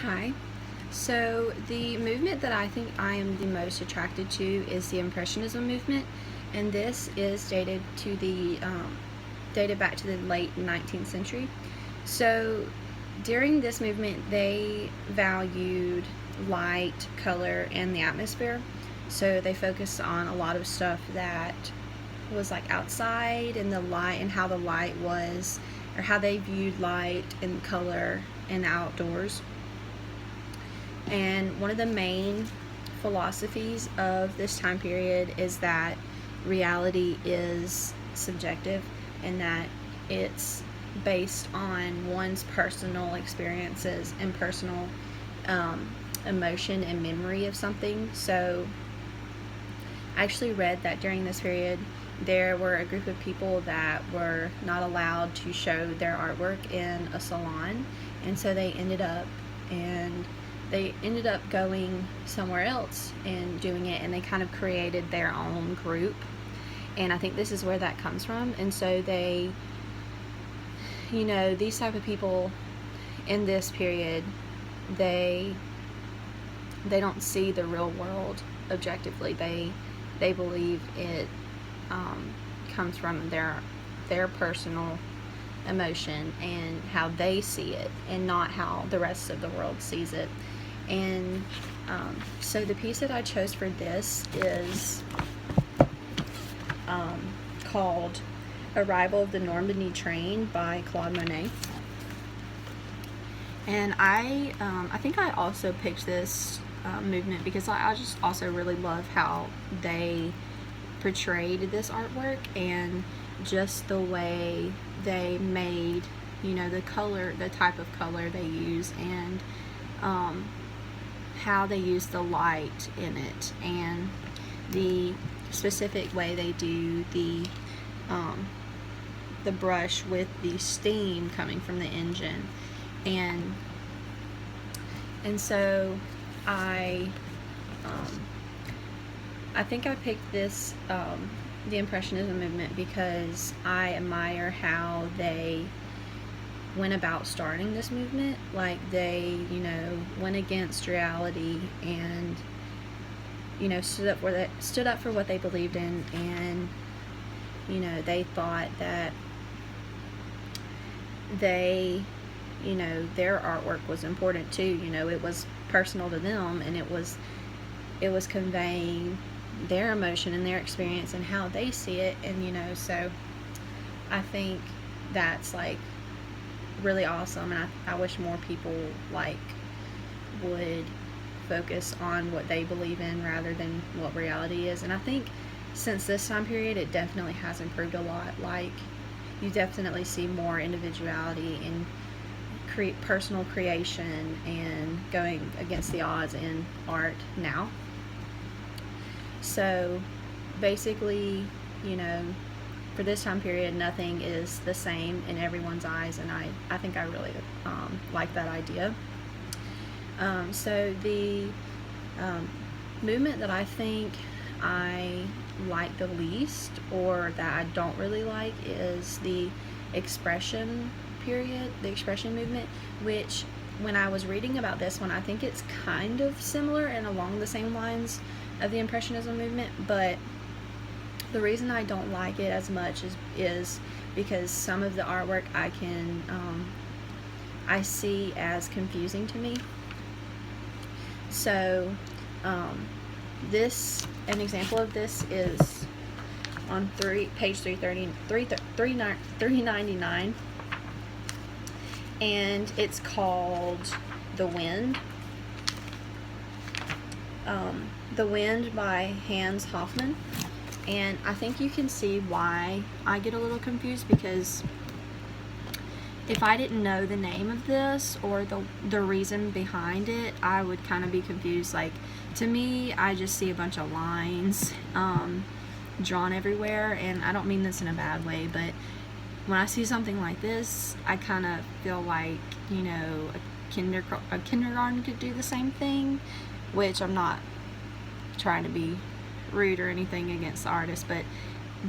Hi. So the movement that I think I am the most attracted to is the Impressionism movement, and this is dated back to the late 19th century. So during this movement, they valued light, color, and the atmosphere. So they focused on a lot of stuff that was like outside and the light and how the light was, or how they viewed light and color and outdoors. And one of the main philosophies of this time period is that reality is subjective and that it's based on one's personal experiences and personal emotion and memory of something. So I actually read that during this period there were a group of people that were not allowed to show their artwork in a salon, and so they ended up going somewhere else and doing it, and they kind of created their own group. And I think this is where that comes from. And so these type of people in this period, they don't see the real world objectively. They believe it comes from their personal emotion and how they see it, and not how the rest of the world sees it. And so the piece that I chose for this is called Arrival of the Normandy Train by Claude Monet. And I think I also picked this movement because I just also really love how they portrayed this artwork, and just the way they made, the color, the type of color they use, and how they use the light in it, and the specific way they do the brush with the steam coming from the engine. And so I think I picked this the Impressionism movement because I admire how they went about starting this movement. Like they, went against reality and, stood up for what they believed in, and, they thought that their artwork was important too. It was personal to them, and it was conveying their emotion and their experience and how they see it. And so I think that's like really awesome, and I wish more people would focus on what they believe in rather than what reality is. And I think since this time period it definitely has improved a lot. Like, you definitely see more individuality and personal creation and going against the odds in art now. So basically, for this time period, nothing is the same in everyone's eyes, and I think I really like that idea. So the movement that I think I like the least, or that I don't really like, is the Expression period, the Expression movement, which, when I was reading about this one, I think it's kind of similar and along the same lines of the Impressionism movement, but the reason I don't like it as much is because some of the artwork I see as confusing to me. So an example of this is on page 399, and it's called The Wind. The Wind by Hans Hofmann. And I think you can see why I get a little confused, because if I didn't know the name of this or the reason behind it, I would kind of be confused. Like, to me, I just see a bunch of lines drawn everywhere, and I don't mean this in a bad way, but when I see something like this, I kind of feel like, a kindergarten could do the same thing, which I'm not trying to be rude or anything against the artist, but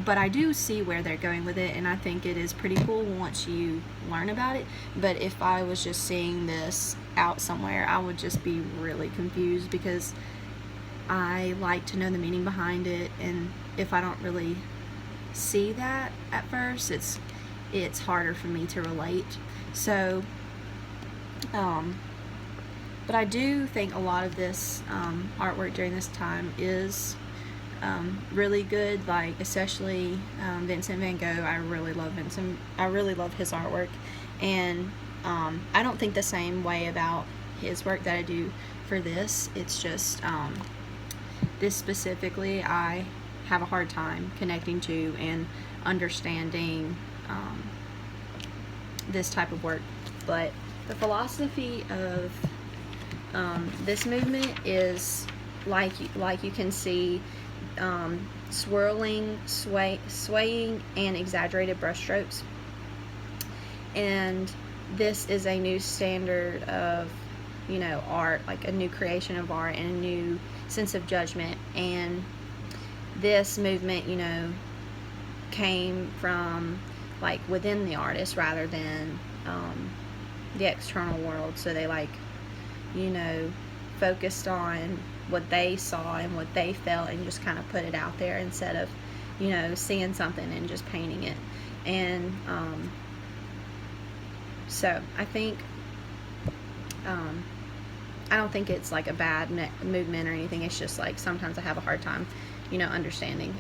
but I do see where they're going with it, and I think it is pretty cool once you learn about it. But if I was just seeing this out somewhere, I would just be really confused, because I like to know the meaning behind it, and if I don't really see that at first, it's harder for me to relate. So but I do think a lot of this artwork during this time is really good, like especially Vincent van Gogh. I really love Vincent. I really love his artwork, and I don't think the same way about his work that I do for this. It's just this specifically I have a hard time connecting to and understanding this type of work. But the philosophy of this movement is like you can see, swirling, swaying, and exaggerated brushstrokes. And this is a new standard of, art, like a new creation of art and a new sense of judgment. And this movement, came from like within the artist rather than the external world. So they focused on what they saw and what they felt and just kind of put it out there instead of seeing something and just painting it. And so I think I don't think it's like a bad movement or anything. It's just like sometimes I have a hard time understanding